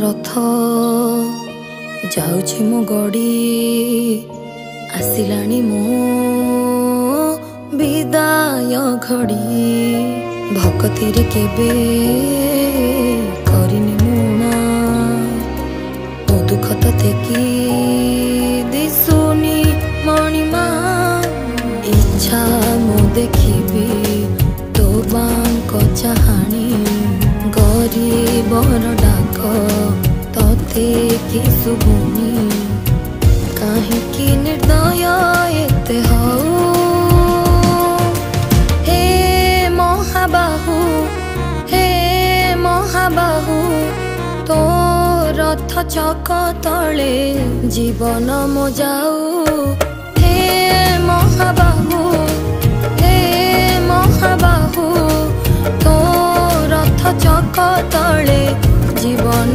रथ जाउछि मो गड़ी आसिलाणी मो विदाय घड़ी भक्ति रे केबे करिनी मुणा मो दुख तते की दिसुनी मणिमा इच्छा मो देखिबी तो बांक चाहानी गरीबर डाक तते कि सुबुनी काहींकि निर्दय एते हऊ हे महाबाहु तो रथ चक तले जीवन मो जाऊ हे महाबाहु तो रथ चक तले जीवन